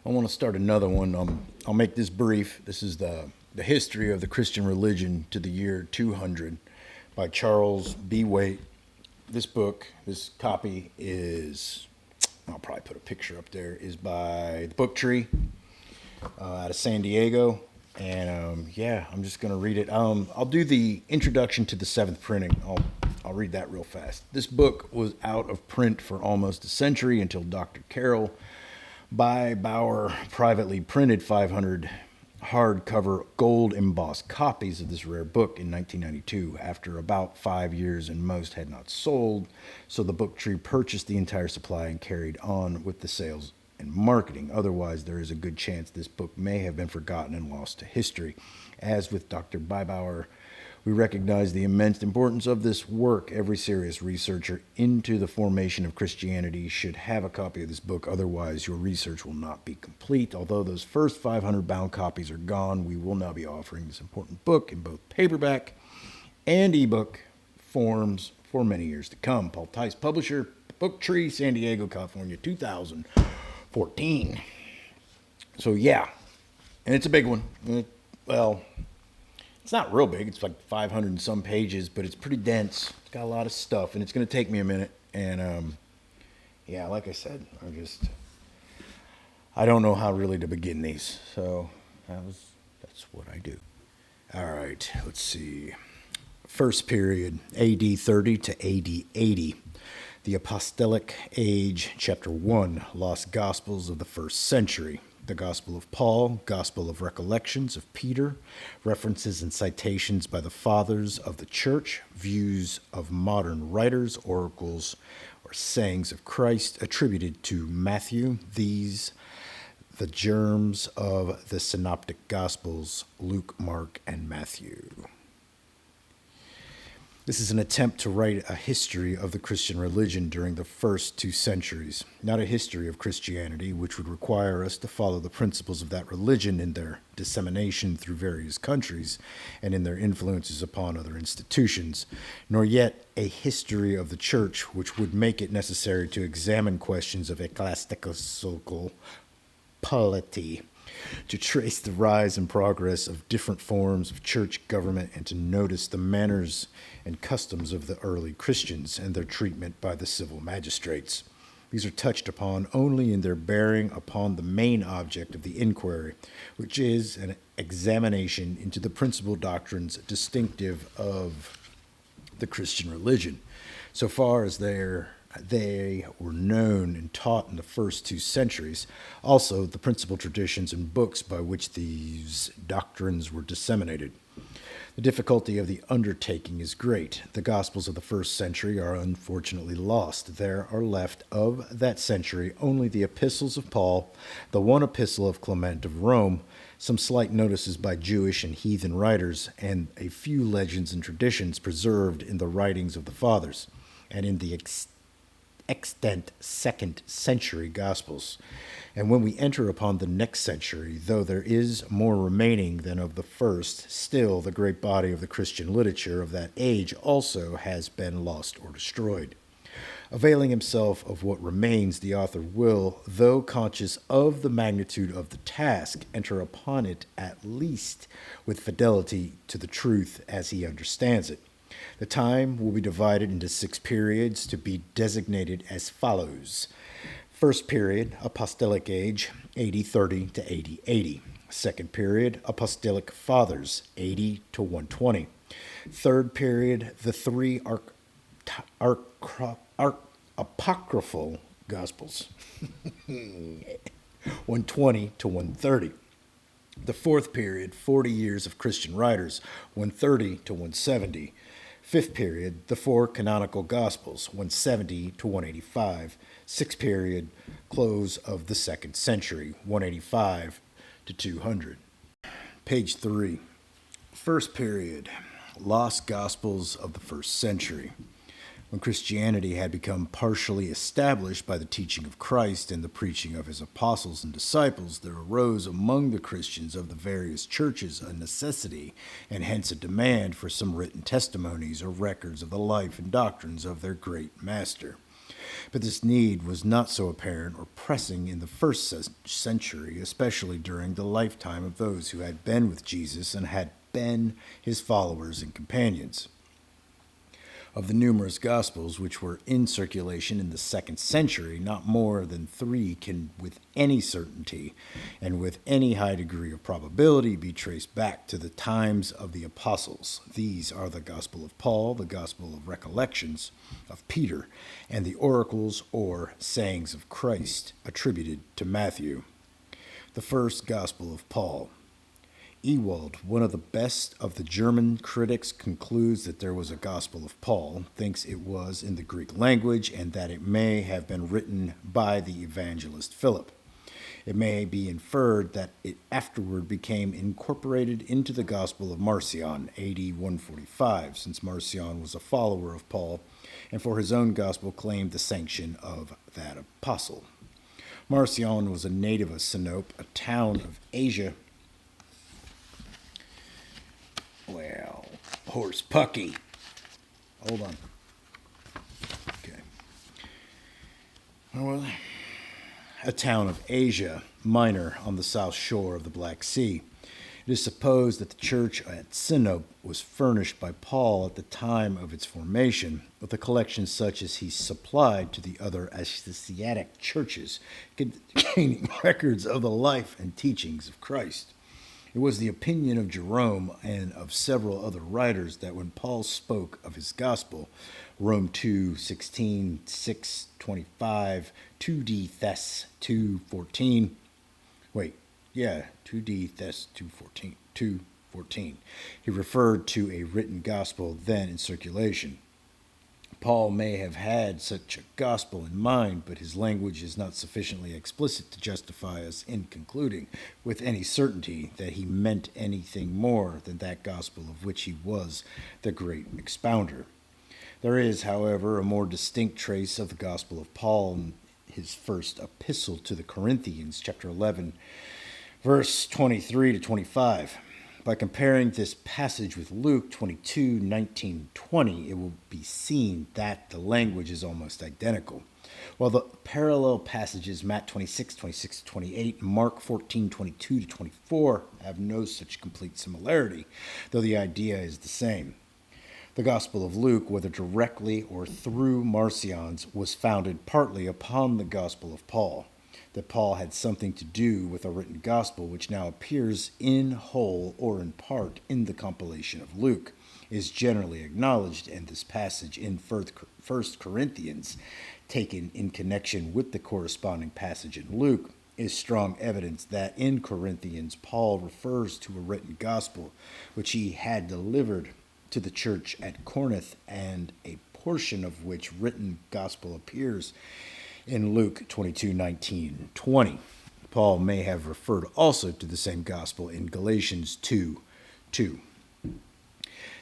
I want to start another one. I'll make this brief. This is the history of the Christian religion to the year 200 by Charles B. Waite. This book, this copy is, I'll probably put a picture up there, is by the Book Tree out of San Diego. And I'm just going to read it. I'll do the introduction to the seventh printing. I'll read that real fast. This book was out of print for almost a century until Dr. Carroll Bauer privately printed 500 hardcover gold embossed copies of this rare book in 1992 after about 5 years and most had not sold. So the Book Tree purchased the entire supply and carried on with the sales and marketing. Otherwise, there is a good chance this book may have been forgotten and lost to history. As with Dr. Bauer, we recognize the immense importance of this work. Every serious researcher into the formation of Christianity should have a copy of this book. Otherwise, your research will not be complete. Although those first 500 bound copies are gone, we will now be offering this important book in both paperback and ebook forms for many years to come. Paul Tice, publisher, Book Tree, San Diego, California, 2014. So, and it's a big one. It's not real big. It's like 500 and some pages, but it's pretty dense. It's got a lot of stuff, and it's going to take me a minute. And, like I said, I don't know how really to begin these. So that's what I do. All right, let's see. First period, AD 30 to AD 80. The Apostolic Age, Chapter 1, Lost Gospels of the First Century. The Gospel of Paul, Gospel of Recollections of Peter, references and citations by the Fathers of the Church, views of modern writers, oracles, or sayings of Christ attributed to Matthew. These, the germs of the Synoptic Gospels, Luke, Mark, and Matthew. This is an attempt to write a history of the Christian religion during the first 2 centuries, not a history of Christianity, which would require us to follow the principles of that religion in their dissemination through various countries and in their influences upon other institutions, nor yet a history of the church, which would make it necessary to examine questions of ecclesiastical polity, to trace the rise and progress of different forms of church government, and to notice the manners and customs of the early Christians and their treatment by the civil magistrates. These are touched upon only in their bearing upon the main object of the inquiry, which is an examination into the principal doctrines distinctive of the Christian religion, so far as they were known and taught in the first 2 centuries. Also, the principal traditions and books by which these doctrines were disseminated. The difficulty of the undertaking is great. The Gospels of the first century are unfortunately lost. There are left of that century only the epistles of Paul, the one epistle of Clement of Rome, some slight notices by Jewish and heathen writers, and a few legends and traditions preserved in the writings of the Fathers, and in the extant 2nd century Gospels. And when we enter upon the next century, though there is more remaining than of the first, still the great body of the Christian literature of that age also has been lost or destroyed. Availing himself of what remains, the author will, though conscious of the magnitude of the task, enter upon it at least with fidelity to the truth as he understands it. The time will be divided into 6 periods to be designated as follows. First period, Apostolic Age, AD 30 to AD 80. Second period, Apostolic Fathers, 80 to 120. Third period, the 3 apocryphal Gospels, 120 to 130. The fourth period, 40 years of Christian writers, 130 to 170. Fifth period, the 4 canonical Gospels, 170 to 185. Sixth period, close of the 2nd century, 185 to 200. Page 3. First period, Lost Gospels of the first century. When Christianity had become partially established by the teaching of Christ and the preaching of his apostles and disciples, there arose among the Christians of the various churches a necessity, and hence a demand for some written testimonies or records of the life and doctrines of their great master. But this need was not so apparent or pressing in the first century, especially during the lifetime of those who had been with Jesus and had been his followers and companions. Of the numerous Gospels which were in circulation in the second century, not more than 3 can with any certainty and with any high degree of probability be traced back to the times of the apostles. These are the Gospel of Paul, the Gospel of Recollections of Peter, and the oracles or sayings of Christ attributed to Matthew. The first Gospel of Paul. Ewald, one of the best of the German critics, concludes that there was a Gospel of Paul, thinks it was in the Greek language, and that it may have been written by the evangelist Philip. It may be inferred that it afterward became incorporated into the Gospel of Marcion, AD 145, since Marcion was a follower of Paul, and for his own Gospel claimed the sanction of that apostle. Marcion was a native of Sinope, a town of Asia. Well, horse pucky. Hold on. Okay. Well, a town of Asia Minor on the south shore of the Black Sea. It is supposed that the church at Sinope was furnished by Paul at the time of its formation with a collection such as he supplied to the other Asiatic churches, containing records of the life and teachings of Christ. It was the opinion of Jerome and of several other writers that when Paul spoke of his gospel, Rome 2:16, 6:25, 2D Thess 2:14, 2D Thess 2:14, he referred to a written gospel then in circulation. Paul may have had such a gospel in mind, but his language is not sufficiently explicit to justify us in concluding with any certainty that he meant anything more than that gospel of which he was the great expounder. There is, however, a more distinct trace of the gospel of Paul in his first epistle to the Corinthians, chapter 11, verse 23 to 25. By comparing this passage with Luke 22, 19, 20, it will be seen that the language is almost identical. While the parallel passages, Matt 26, 26 to 28, and Mark 14, 22 to 24, have no such complete similarity, though the idea is the same. The Gospel of Luke, whether directly or through Marcion's, was founded partly upon the Gospel of Paul. That Paul had something to do with a written gospel which now appears in whole or in part in the compilation of Luke is generally acknowledged, and this passage in 1 Corinthians, taken in connection with the corresponding passage in Luke, is strong evidence that in Corinthians Paul refers to a written gospel which he had delivered to the church at Corinth, and a portion of which written gospel appears in Luke 22, 19, 20. Paul may have referred also to the same gospel in Galatians 2, 2.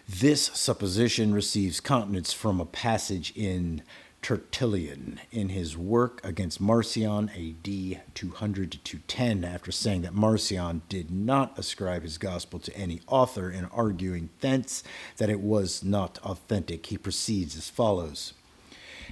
This supposition receives countenance from a passage in Tertullian in his work against Marcion, AD 200 to 210, after saying that Marcion did not ascribe his gospel to any author and arguing thence that it was not authentic. He proceeds as follows.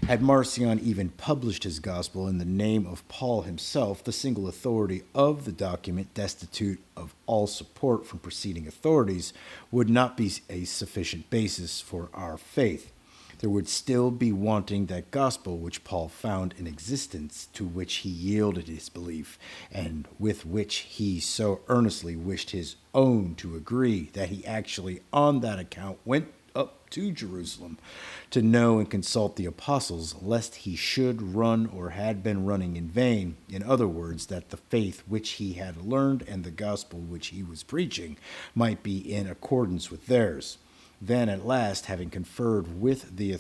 Had Marcion even published his gospel in the name of Paul himself, the single authority of the document, destitute of all support from preceding authorities, would not be a sufficient basis for our faith. There would still be wanting that gospel which Paul found in existence, to which he yielded his belief, and with which he so earnestly wished his own to agree, that he actually on that account went up to Jerusalem to know and consult the apostles, lest he should run or had been running in vain. In other words, that the faith which he had learned and the gospel which he was preaching might be in accordance with theirs. Then at last, having conferred with the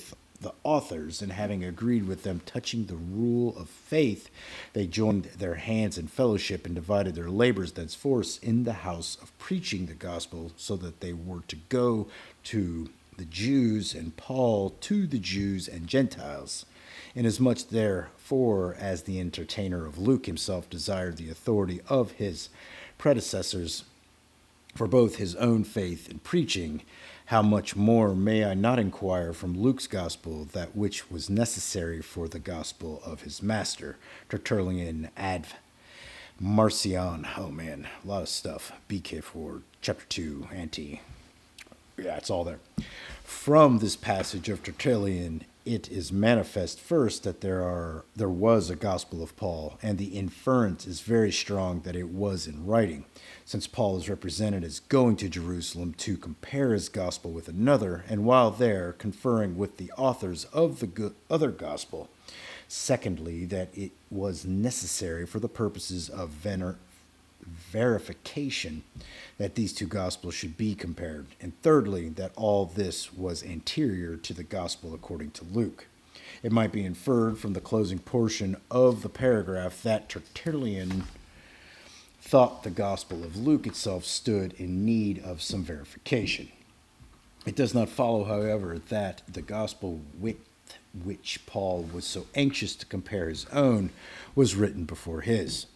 authors and having agreed with them touching the rule of faith, they joined their hands in fellowship and divided their labors thenceforth in the house of preaching the gospel, so that they were to go to the Jews and Paul to the Jews and Gentiles. Inasmuch therefore as the entertainer of Luke himself desired the authority of his predecessors for both his own faith and preaching, How much more may I not inquire from Luke's gospel that which was necessary for the gospel of his master? Tertullian ad Marcion. Oh man, a lot of stuff. BK4, chapter 2, anti. Yeah, it's all there. From this passage of Tertullian, it is manifest first that there was a gospel of Paul, and the inference is very strong that it was in writing, since Paul is represented as going to Jerusalem to compare his gospel with another, and while there, conferring with the authors of the other gospel. Secondly, that it was necessary for the purposes of verification that these two gospels should be compared, and thirdly, that all this was anterior to the gospel according to Luke. It might be inferred from the closing portion of the paragraph that Tertullian thought the gospel of Luke itself stood in need of some verification. It does not follow, however, that the gospel with which Paul was so anxious to compare his own was written before his.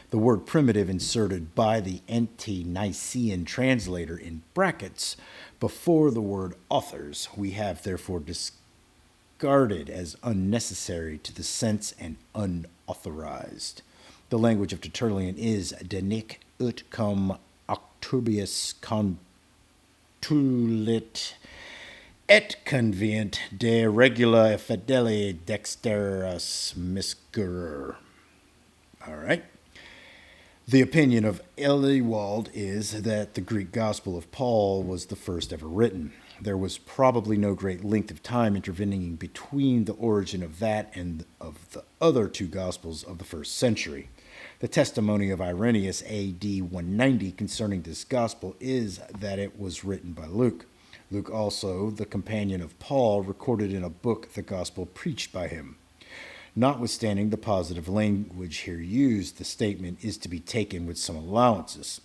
The word primitive inserted by the anti-Nicene translator in brackets before the word authors, we have therefore discarded as unnecessary to the sense and unauthorized. The language of Tertullian is denic ut cum octubius contulit et convient de regula fideli dexterus miscurer. All right. The opinion of Eliwald is that the Greek Gospel of Paul was the first ever written. There was probably no great length of time intervening between the origin of that and of the other two Gospels of the first century. The testimony of Irenaeus A.D. 190 concerning this Gospel is that it was written by Luke. Luke also, the companion of Paul, recorded in a book the Gospel preached by him. Notwithstanding the positive language here used, the statement is to be taken with some allowances.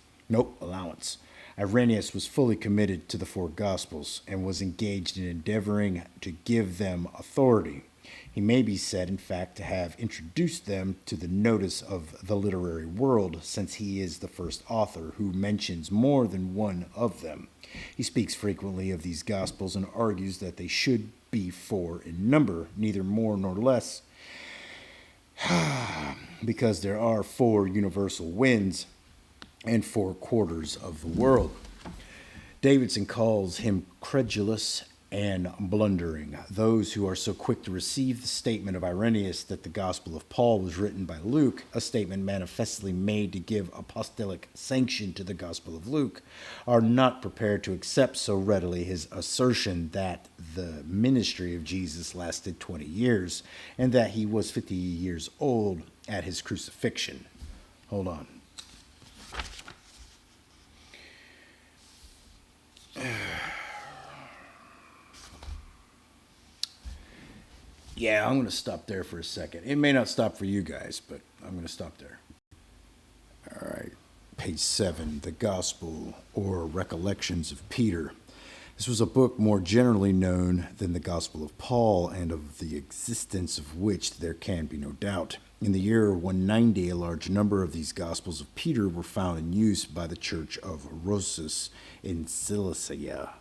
Allowance. Irenaeus was fully committed to the four Gospels and was engaged in endeavoring to give them authority. He may be said, in fact, to have introduced them to the notice of the literary world, since he is the first author who mentions more than one of them. He speaks frequently of these Gospels and argues that they should be four in number, neither more nor less, because there are four universal winds and 4 quarters of the world. Davidson calls him credulous and blundering. Those who are so quick to receive the statement of Irenaeus that the Gospel of Paul was written by Luke, a statement manifestly made to give apostolic sanction to the Gospel of Luke, are not prepared to accept so readily his assertion that the ministry of Jesus lasted 20 years and that he was 50 years old at his crucifixion. Hold on. Yeah, I'm going to stop there for a second. It may not stop for you guys, but I'm going to stop there. All right, page 7, The Gospel or Recollections of Peter. This was a book more generally known than the Gospel of Paul, and of the existence of which there can be no doubt. In the year 190, a large number of these Gospels of Peter were found in use by the church of Rossus in Cilicia.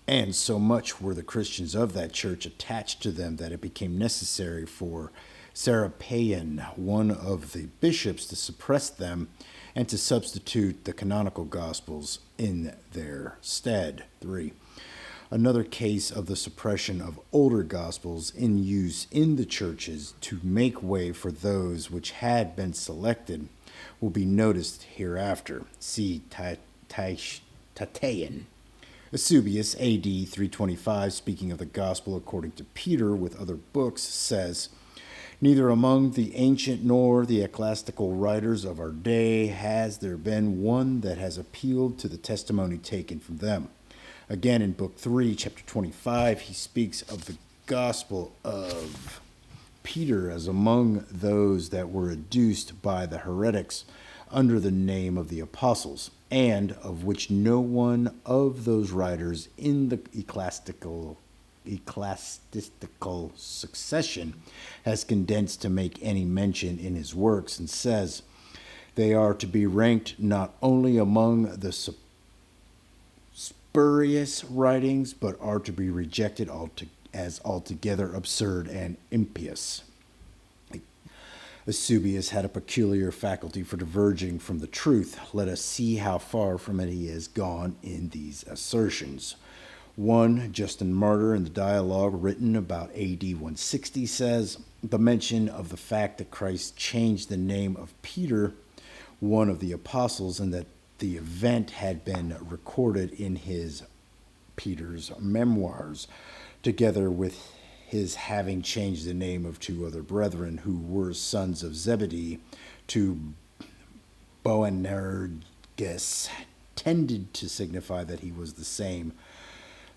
And so much were the Christians of that church attached to them that it became necessary for Serapion, one of the bishops, to suppress them and to substitute the canonical Gospels in their stead. 3. Another case of the suppression of older Gospels in use in the churches to make way for those which had been selected will be noticed hereafter. See Tatian. Eusebius, A.D. 325, speaking of the Gospel according to Peter with other books, says, "Neither among the ancient nor the ecclesiastical writers of our day has there been one that has appealed to the testimony taken from them." Again, in Book 3, Chapter 25, he speaks of the Gospel of Peter as among those that were adduced by the heretics under the name of the apostles, and of which no one of those writers in the ecclesiastical succession has condensed to make any mention in his works, and says they are to be ranked not only among the spurious writings, but are to be rejected as altogether absurd and impious. Eusebius had a peculiar faculty for diverging from the truth. Let us see how far from it he has gone in these assertions. 1. Justin Martyr, in the dialogue written about AD 160, says, the mention of the fact that Christ changed the name of Peter, one of the apostles, and that the event had been recorded in his Peter's memoirs, together with his having changed the name of two other brethren who were sons of Zebedee to Boanerges, tended to signify that he was the same,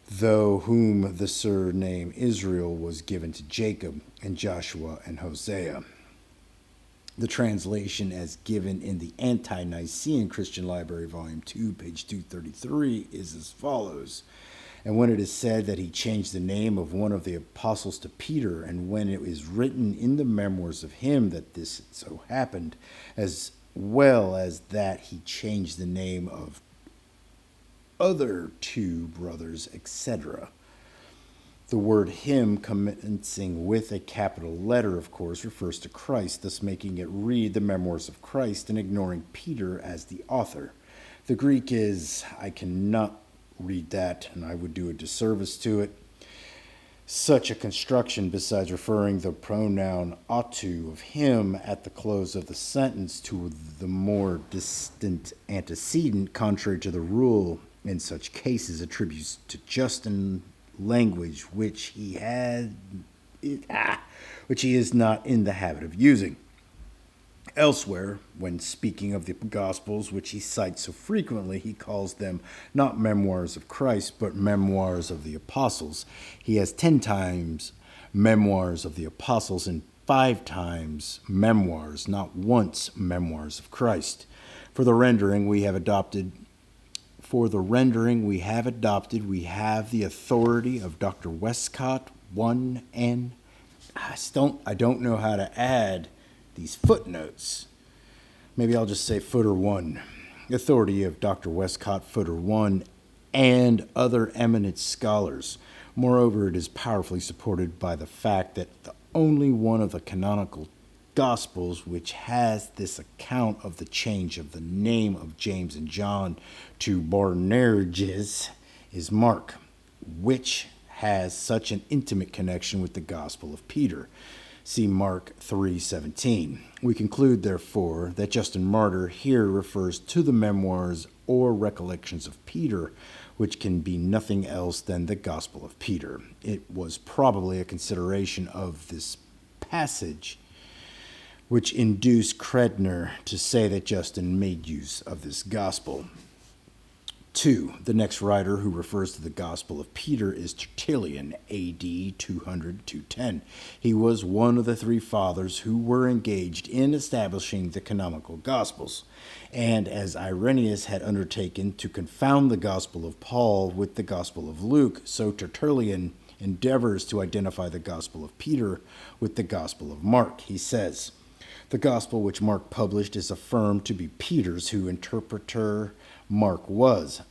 though whom the surname Israel was given to Jacob and Joshua and Hosea. The translation as given in the Ante-Nicene Christian Library, Volume 2, page 233, is as follows. And when it is said that he changed the name of one of the apostles to Peter, and when it is written in the memoirs of him that this so happened, as well as that he changed the name of other two brothers, etc. The word him, commencing with a capital letter, of course, refers to Christ, thus making it read the memoirs of Christ and ignoring Peter as the author. The Greek is, I cannot read that, and I would do a disservice to it. Such a construction, besides referring the pronoun autu of him at the close of the sentence to the more distant antecedent, contrary to the rule in such cases, attributes to Justin language which he is not in the habit of using. Elsewhere, when speaking of the Gospels, which he cites so frequently, he calls them not memoirs of Christ, but memoirs of the apostles. He has 10 times memoirs of the apostles and 5 times memoirs, not once memoirs of Christ. For the rendering we have adopted, we have the authority of Dr. Westcott, 1 and I don't know how to add these footnotes. Maybe I'll just say footer 1. Authority of Dr. Westcott, footer 1, and other eminent scholars. Moreover, it is powerfully supported by the fact that the only one of the canonical Gospels which has this account of the change of the name of James and John to Boanerges is Mark, which has such an intimate connection with the Gospel of Peter. See Mark 3:17. We conclude, therefore, that Justin Martyr here refers to the memoirs or recollections of Peter, which can be nothing else than the Gospel of Peter. It was probably a consideration of this passage which induced Credner to say that Justin made use of this Gospel. 2. The next writer who refers to the Gospel of Peter is Tertullian, A.D. 200-210. He was one of the 3 fathers who were engaged in establishing the canonical Gospels, and as Irenaeus had undertaken to confound the Gospel of Paul with the Gospel of Luke, so Tertullian endeavors to identify the Gospel of Peter with the Gospel of Mark. He says, the Gospel which Mark published is affirmed to be Peter's, whose interpreter Mark was.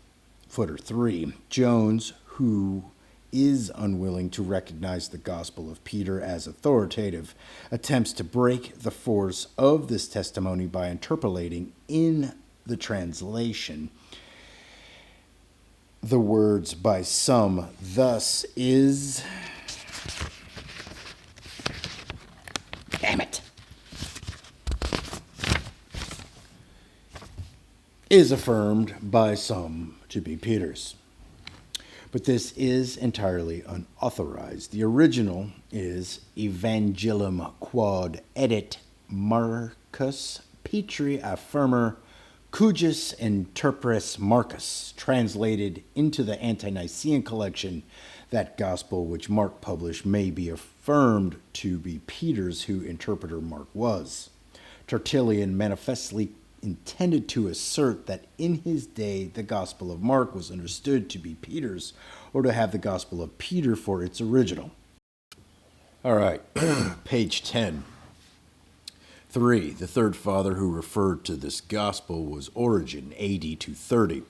Footer 3. Jones, who is unwilling to recognize the Gospel of Peter as authoritative, attempts to break the force of this testimony by interpolating in the translation the words by some. Thus is... Damn it! Is affirmed by some to be Peter's. But this is entirely unauthorized. The original is Evangelium quod edit Marcus Petri affirmer cujus interpres Marcus, translated into the Ante-Nicene collection. That gospel which Mark published may be affirmed to be Peter's, who interpreter Mark was. Tertullian manifestly intended to assert that in his day the Gospel of Mark was understood to be Peter's, or to have the Gospel of Peter for its original. All right, page 10. 3. The third father who referred to this Gospel was Origen, AD 230.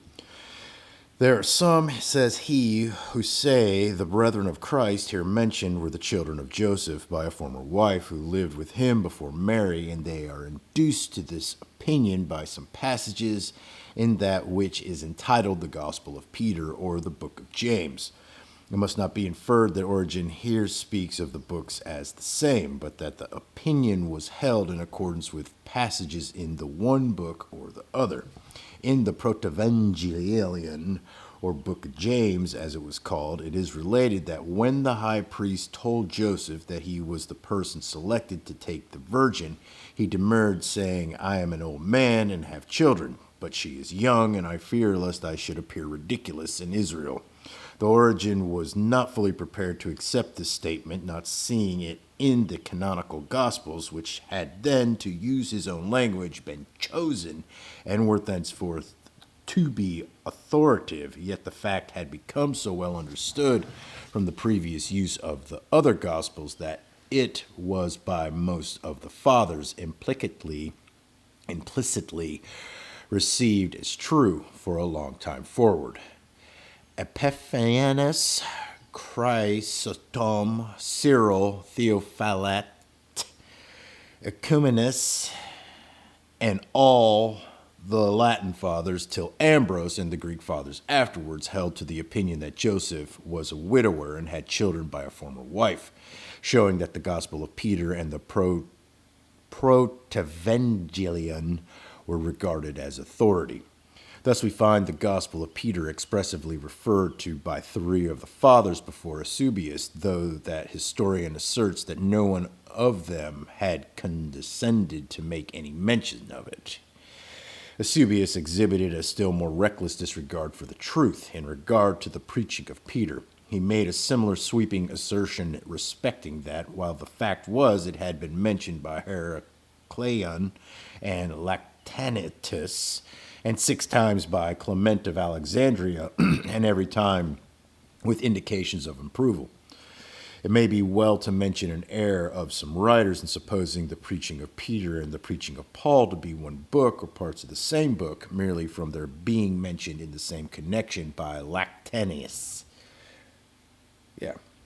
There are some, says he, who say the brethren of Christ here mentioned were the children of Joseph by a former wife who lived with him before Mary, and they are induced to this opinion by some passages in that which is entitled the Gospel of Peter or the Book of James. It must not be inferred that Origen here speaks of the books as the same, but that the opinion was held in accordance with passages in the one book or the other. In the Protevangelion, or Book of James, as it was called, it is related that when the high priest told Joseph that he was the person selected to take the virgin, he demurred, saying, I am an old man and have children, but she is young, and I fear lest I should appear ridiculous in Israel. The Origen was not fully prepared to accept this statement, not seeing it in the canonical Gospels, which had then, to use his own language, been chosen and were thenceforth to be authoritative, yet the fact had become so well understood from the previous use of the other Gospels that it was by most of the fathers implicitly received as true for a long time forward. Epiphanius, Chrysostom, Cyril, Theophylact, Ecumenus, and all the Latin fathers till Ambrose and the Greek fathers afterwards held to the opinion that Joseph was a widower and had children by a former wife, showing that the Gospel of Peter and the Protevangelion were regarded as authority. Thus we find the Gospel of Peter expressively referred to by three of the fathers before Eusebius, though that historian asserts that no one of them had condescended to make any mention of it. Eusebius exhibited a still more reckless disregard for the truth in regard to the preaching of Peter. He made a similar sweeping assertion respecting that, while the fact was it had been mentioned by Heracleon and Lactantius, and 6 times by Clement of Alexandria, and every time with indications of approval. It may be well to mention an error of some writers in supposing the preaching of Peter and the preaching of Paul to be one book or parts of the same book, merely from their being mentioned in the same connection by Lactantius.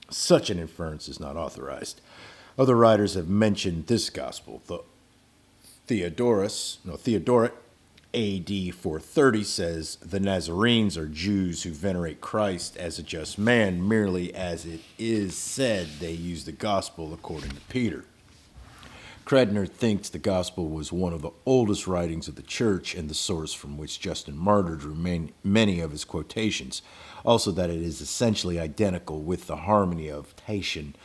Such an inference is not authorized. Other writers have mentioned this gospel. Theodoret, A.D. 430 says, the Nazarenes are Jews who venerate Christ as a just man, merely as it is said they use the gospel according to Peter. Credner thinks the gospel was one of the oldest writings of the church and the source from which Justin Martyr drew many of his quotations. Also that it is essentially identical with the harmony of Tatian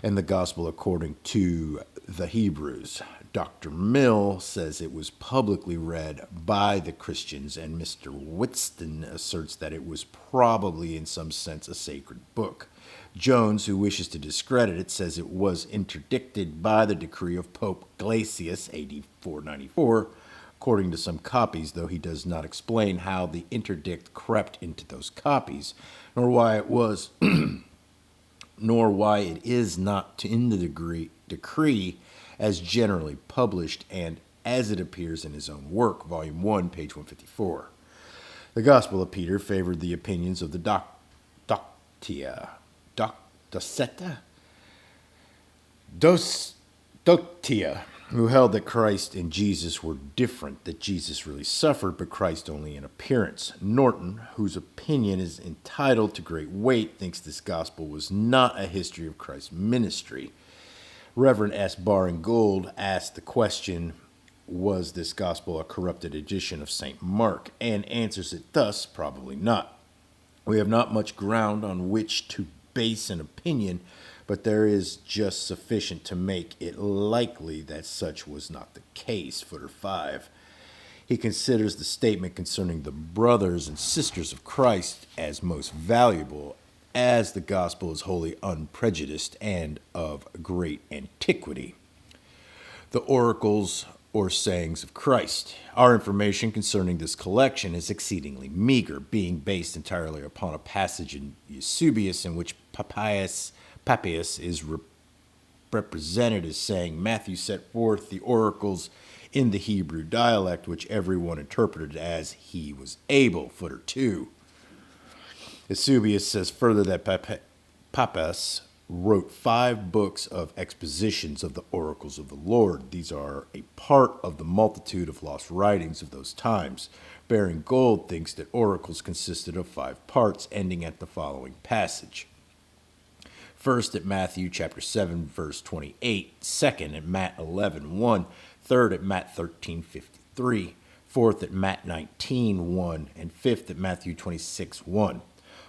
and the gospel according to the Hebrews. Dr. Mill says it was publicly read by the Christians, and Mr. Whitston asserts that it was probably in some sense a sacred book. Jones, who wishes to discredit it, says it was interdicted by the decree of Pope Gelasius, AD 494, according to some copies, though he does not explain how the interdict crept into those copies, nor why it was, nor why it is not in the decree as generally published and as it appears in his own work, Volume 1, page 154. The Gospel of Peter favored the opinions of the Doctia, who held that Christ and Jesus were different, that Jesus really suffered, but Christ only in appearance. Norton, whose opinion is entitled to great weight, thinks this gospel was not a history of Christ's ministry. Reverend S. Baring-Gould asked the question, was this gospel a corrupted edition of St. Mark? And answers it thus, probably not. We have not much ground on which to base an opinion, but there is just sufficient to make it likely that such was not the case. Footer 5. He considers the statement concerning the brothers and sisters of Christ as most valuable, as the gospel is wholly unprejudiced and of great antiquity. The oracles or sayings of Christ. Our information concerning this collection is exceedingly meager, being based entirely upon a passage in Eusebius in which Papias is represented as saying, Matthew set forth the oracles in the Hebrew dialect, which everyone interpreted as he was able. Footer 2. Eusebius says further that Pappus wrote 5 books of expositions of the oracles of the Lord. These are a part of the multitude of lost writings of those times. Baring Gold thinks that oracles consisted of 5 parts, ending at the following passage. First at Matthew chapter 7, verse 28. Second at Matt 11:1. Third at Matt 13:53. Fourth at Matt 19:1. And fifth at Matthew 26:1.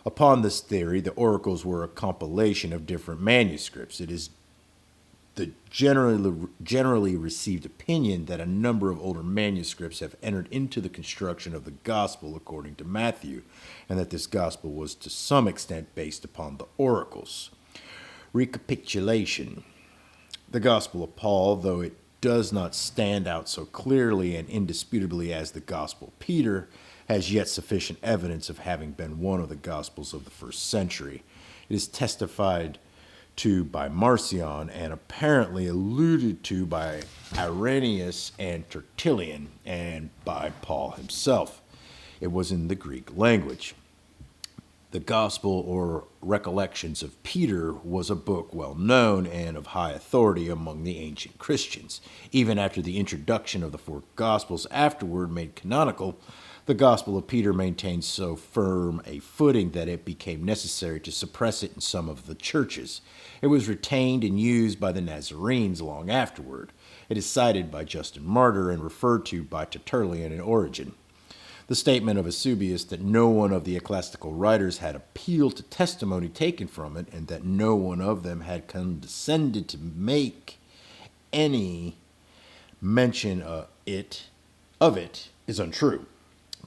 Upon this theory, the oracles were a compilation of different manuscripts. It is the generally received opinion that a number of older manuscripts have entered into the construction of the gospel according to Matthew, and that this gospel was to some extent based upon the oracles. Recapitulation. The gospel of Paul, though it does not stand out so clearly and indisputably as the gospel of Peter, has yet sufficient evidence of having been one of the gospels of the first century. It is testified to by Marcion and apparently alluded to by Irenaeus and Tertullian and by Paul himself. It was in the Greek language. The Gospel or Recollections of Peter was a book well known and of high authority among the ancient Christians. Even after the introduction of the 4 Gospels afterward made canonical, the Gospel of Peter maintained so firm a footing that it became necessary to suppress it in some of the churches. It was retained and used by the Nazarenes long afterward. It is cited by Justin Martyr and referred to by Tertullian and Origen. The statement of Eusebius that no one of the ecclesiastical writers had appealed to testimony taken from it, and that no one of them had condescended to make any mention of it, is untrue.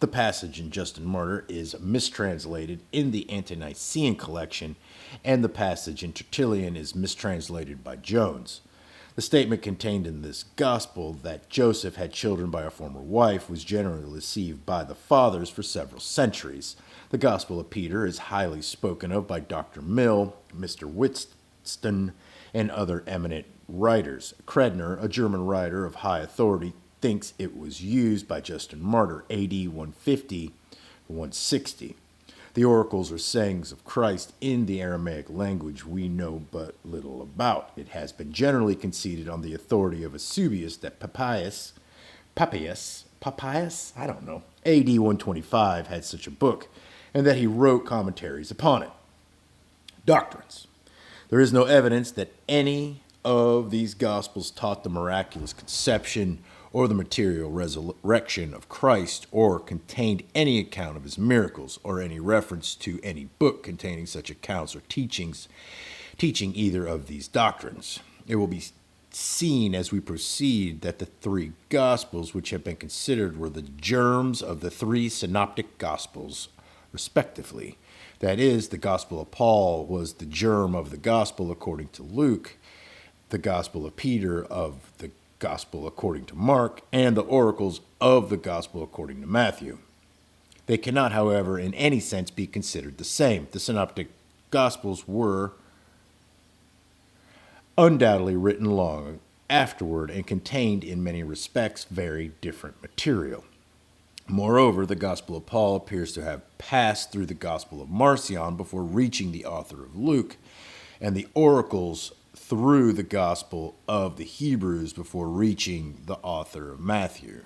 The passage in Justin Martyr is mistranslated in the Ante-Nicene collection, and the passage in Tertullian is mistranslated by Jones. The statement contained in this gospel that Joseph had children by a former wife was generally received by the fathers for several centuries. The Gospel of Peter is highly spoken of by Dr. Mill, Mr. Whiston, and other eminent writers. Credner, a German writer of high authority, thinks it was used by Justin Martyr, AD 150-160. The oracles or sayings of Christ in the Aramaic language we know but little about. It has been generally conceded on the authority of Eusebius that Papias, I don't know, AD 125 had such a book, and that he wrote commentaries upon it. Doctrines. There is no evidence that any of these Gospels taught the miraculous conception or the material resurrection of Christ, or contained any account of his miracles, or any reference to any book containing such accounts or teaching either of these doctrines. It will be seen as we proceed that the 3 Gospels which have been considered were the germs of the 3 synoptic Gospels, respectively. That is, the Gospel of Paul was the germ of the Gospel according to Luke, the Gospel of Peter of the Gospel according to Mark, and the oracles of the Gospel according to Matthew. They cannot, however, in any sense be considered the same. The synoptic Gospels were undoubtedly written long afterward and contained in many respects very different material. Moreover, the Gospel of Paul appears to have passed through the Gospel of Marcion before reaching the author of Luke, and the oracles through the Gospel of the Hebrews before reaching the author of Matthew.